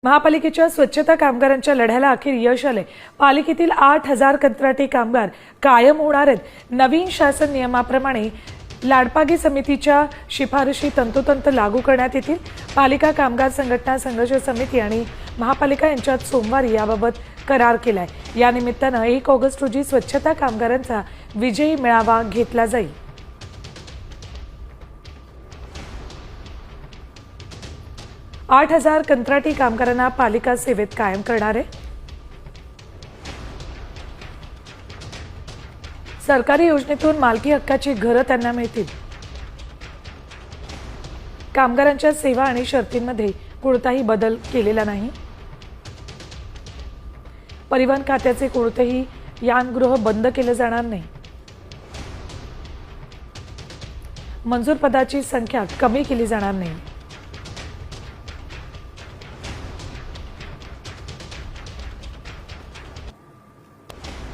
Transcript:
महापालिकेच्या स्वच्छता कामगारांच्या लढ्याला अखेर यश आले। पालिकेतील 8,000 कंत्राटी कामगार कायम होणार आहेत। नवीन शासन नियमाप्रमाणे लाडपागी समितीच्या शिफारशी तंतोतंत लागू करण्यात येतील। पालिका कामगार संघटना संघर्ष समिती आणि महापालिका यांच्यात सोमवारी याबाबत करार केलाय। या निमित्तानं 1 ऑगस्ट रोजी स्वच्छता कामगारांचा विजयी मेळावा घेतला जाईल। 8,000 कंत्राटी कामगारांना पालिका सेवेत कायम करणार आहे। सरकारी योजनेतून मालकी हक्काची घरं त्यांना मिळतील। कामगारांच्या सेवा आणि शर्तींमध्ये कोणताही बदल केलेला नाही। परिवहन खात्याचे कोणतेही यानगृह बंद केले जाणार नाही। मंजूर पदाची संख्या कमी केली जाणार नाही।